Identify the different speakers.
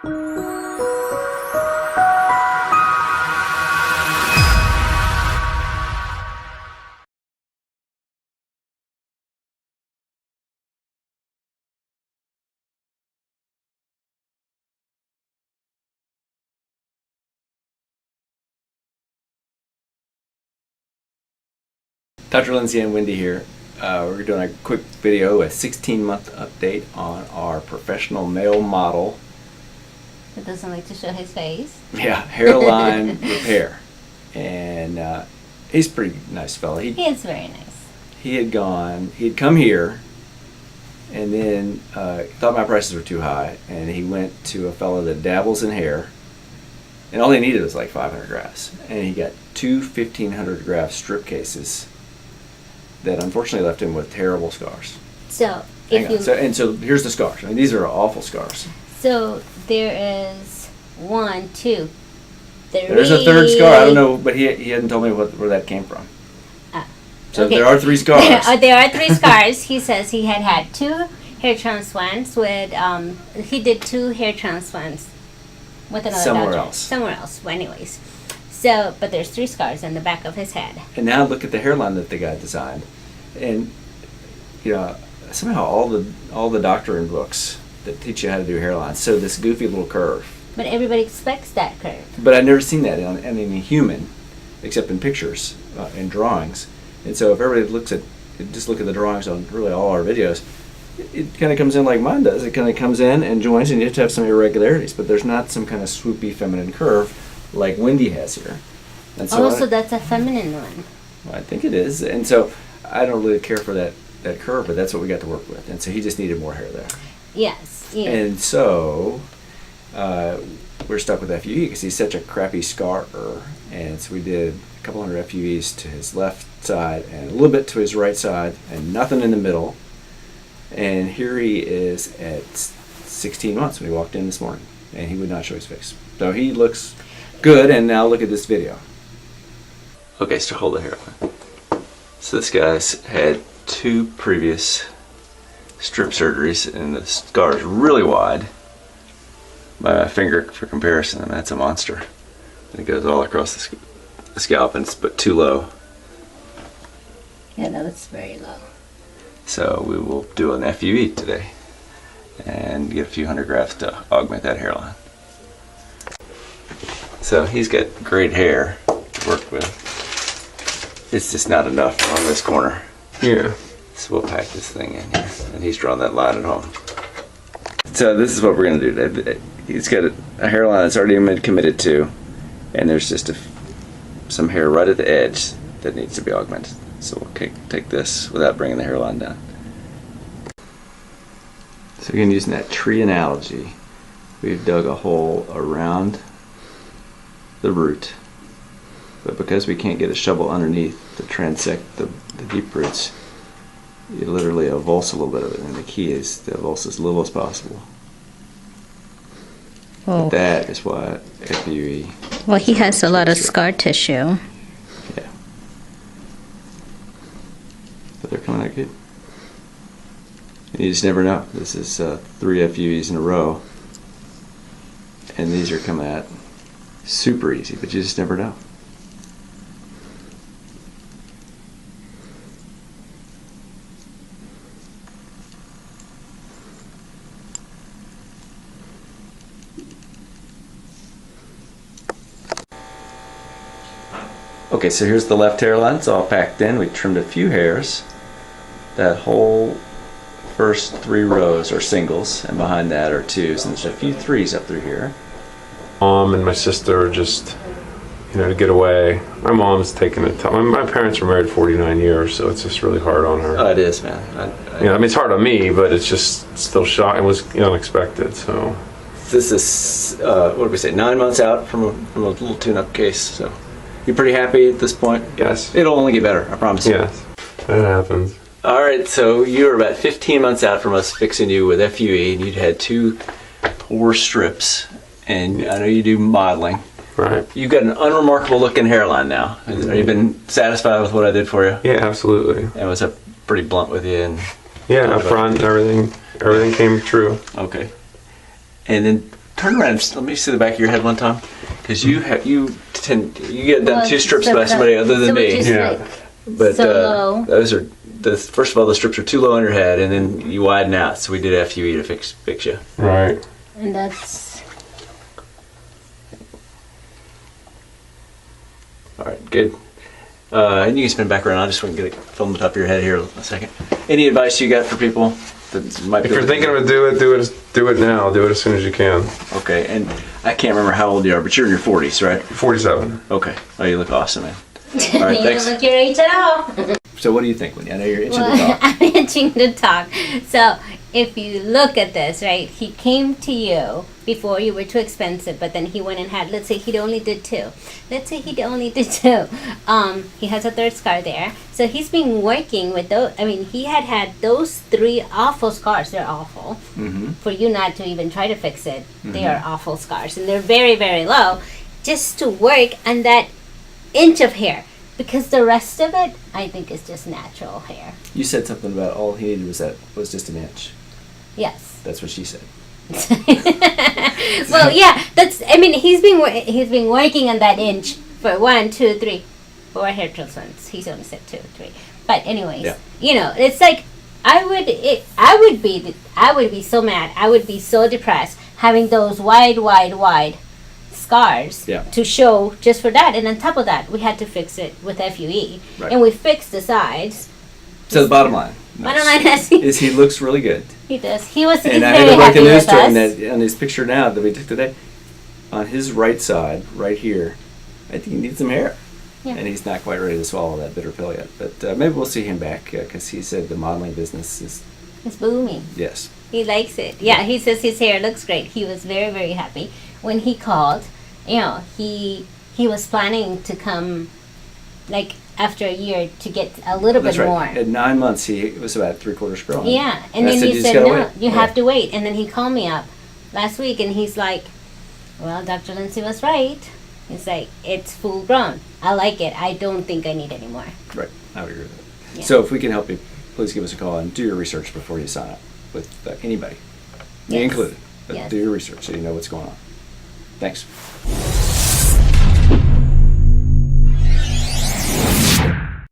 Speaker 1: Dr. Lindsey and Wendy here. We're doing a quick video, a 16-month update on our professional male model.
Speaker 2: It doesn't like to show his face.
Speaker 1: Yeah, hairline repair. And he's a pretty nice fella.
Speaker 2: He is very nice.
Speaker 1: He'd come here, and then thought my prices were too high, and he went to a fellow that dabbles in hair, and all he needed was like 500 grafts. And he got two 1,500 graft strip cases that unfortunately left him with terrible scars.
Speaker 2: So
Speaker 1: here's the scars. I mean, these are awful scars.
Speaker 2: So there is 1, 2, 3.
Speaker 1: There's a third scar. I don't know, but he hadn't told me where that came from. So
Speaker 2: okay.
Speaker 1: there are 3 scars.
Speaker 2: There are 3 scars. He says he had 2 hair transplants with he did 2 hair transplants with another doctor. Somewhere else. Well, anyways. So, but there's 3 scars on the back of his head.
Speaker 1: And now look at the hairline that the guy designed, and somehow all the doctoring books that teach you how to do hairlines show this goofy little curve.
Speaker 2: But everybody expects that curve.
Speaker 1: But I've never seen that on any human, except in pictures and drawings. And so if everybody look at the drawings on really all our videos, it kind of comes in like mine does. It kind of comes in and joins, and you have to have some irregularities. But there's not some kind of swoopy feminine curve like Wendy has here. And so
Speaker 2: so that's a feminine one.
Speaker 1: I think it is. And so I don't really care for that curve, but that's what we got to work with. And so he just needed more hair there.
Speaker 2: Yes. Yeah.
Speaker 1: And so we're stuck with FUE because he's such a crappy scarer. And so we did a couple hundred FUEs to his left side and a little bit to his right side and nothing in the middle. And here he is at 16 months when he walked in this morning, and he would not show his face. So he looks good, and now look at this video. Okay, so hold the hairline. So this guy's had 2 previous strip surgeries, and the scar is really wide. By my finger for comparison, I mean, that's a monster. And it goes all across the scalp, and it's but too low.
Speaker 2: Yeah, no, it's very low.
Speaker 1: So we will do an FUE today and get a few hundred grafts to augment that hairline. So he's got great hair to work with. It's just not enough on this corner.
Speaker 3: Yeah.
Speaker 1: So we'll pack this thing in here. And he's drawn that line at home. So this is what we're going to do. He's got a hairline that's already been committed to, and there's just some hair right at the edge that needs to be augmented. So we'll take this without bringing the hairline down. So again, using that tree analogy, we've dug a hole around the root, but because we can't get a shovel underneath to transect the deep roots, you literally avulse a little bit of it, and the key is to avulse as little as possible.
Speaker 2: Oh.
Speaker 1: That is why FUE.
Speaker 2: Well, he has a lot of scar tissue.
Speaker 1: Yeah. But they're coming out good. And you just never know. This is 3 FUEs in a row, and these are coming out super easy, but you just never know. Okay, so here's the left hairline. It's all packed in. We trimmed a few hairs. That whole first 3 rows are singles, and behind that are 2s, and there's a few 3s up through here.
Speaker 3: Mom and my sister just, to get away. My mom's taking it tough. My parents were married 49 years, so it's just really hard on her.
Speaker 1: Oh, it is, man.
Speaker 3: I mean, it's hard on me, but it's just still shock. It was unexpected, so.
Speaker 1: This is, what did we say, 9 months out from a little tune-up case, so. You're pretty happy at this point?
Speaker 3: Yes.
Speaker 1: It'll only get better, I promise you.
Speaker 3: Yes, that happens.
Speaker 1: All right, so you were about 15 months out from us fixing you with FUE, and you'd had 2 poor strips, and I know you do modeling.
Speaker 3: Right.
Speaker 1: You've got an unremarkable looking hairline now. Have you been satisfied with what I did for you?
Speaker 3: Yeah, absolutely.
Speaker 1: And was I pretty blunt with you? And
Speaker 3: yeah, up front, everything came true.
Speaker 1: Okay. And then turn around. Let me see the back of your head one time, because you get done 2 strips by somebody other than me.
Speaker 3: Yeah.
Speaker 1: But
Speaker 2: so
Speaker 1: those are first of all, the strips are too low on your head, and then you widen out. So we did FUE to fix you.
Speaker 3: Right.
Speaker 2: and that's
Speaker 1: All right, good. And you can spin back around. I just want to get it from the top of your head here a second. Any advice you got for people that might?
Speaker 3: If you're thinking of do it now. Do it as soon as you can.
Speaker 1: Okay, and I can't remember how old you are, but you're in your 40s, right?
Speaker 3: 47.
Speaker 1: Okay. Oh, you look awesome, man. All right,
Speaker 2: you
Speaker 1: thanks.
Speaker 2: don't look your age at all.
Speaker 1: So what do you think, Wendy? I know you're itching to
Speaker 2: Well,
Speaker 1: talk.
Speaker 2: I'm itching to talk. So if you look at this, right, he came to you before you were too expensive, but then he went and had, let's say he only did 2. Let's say he only did 2. He has a 3rd scar there. So he's been working with those. I mean, he had those 3 awful scars. They're awful.
Speaker 1: Mm-hmm.
Speaker 2: For you not to even try to fix it, they are awful scars. And they're very, very low. Just to work on that inch of hair. Because the rest of it, I think, is just natural hair.
Speaker 1: You said something about all he needed was just an inch.
Speaker 2: Yes.
Speaker 1: That's what she said.
Speaker 2: Well, yeah. That's. I mean, he's been working on that inch for 1, 2, 3, 4 hair transplants. He's only said 2, 3. But anyways,
Speaker 1: Yeah.
Speaker 2: you know, it's like I would be so mad. I would be so depressed having those wide scars
Speaker 1: Yeah.
Speaker 2: to show just for that. And on top of that, we had to fix it with FUE,
Speaker 1: Right.
Speaker 2: and we fixed the sides.
Speaker 1: So the bottom line.
Speaker 2: Bottom line
Speaker 1: is he looks really good.
Speaker 2: He does. He's
Speaker 1: And I
Speaker 2: very
Speaker 1: had to break
Speaker 2: happy
Speaker 1: the news
Speaker 2: with
Speaker 1: to him
Speaker 2: us.
Speaker 1: that on his picture now that we took today, on his right side, right here, I think he needs some hair.
Speaker 2: Yeah.
Speaker 1: And he's not quite ready to swallow that bitter pill yet. But maybe we'll see him back, because he said the modeling business is,
Speaker 2: It's booming.
Speaker 1: yes.
Speaker 2: He likes it. Yeah, he says his hair looks great. He was very, very happy when he called. You know, he was planning to come, like, after a year to get a little
Speaker 1: That's
Speaker 2: bit
Speaker 1: right.
Speaker 2: more.
Speaker 1: At 9 months, he was about 3/4 grown.
Speaker 2: Yeah, and
Speaker 1: I
Speaker 2: then
Speaker 1: said,
Speaker 2: he
Speaker 1: "You just
Speaker 2: said,
Speaker 1: gotta
Speaker 2: no,
Speaker 1: wait."
Speaker 2: you
Speaker 1: Yeah.
Speaker 2: have to wait. And then he called me up last week, and he's like, well, Dr. Lindsey was right. He's like, it's full grown. I like it. I don't think I need any more.
Speaker 1: Right. I would agree with that.
Speaker 2: Yeah.
Speaker 1: So if we can help you, please give us a call and do your research before you sign up with anybody, me
Speaker 2: Yes.
Speaker 1: included. But
Speaker 2: Yes.
Speaker 1: do your research so you know what's going on. Thanks.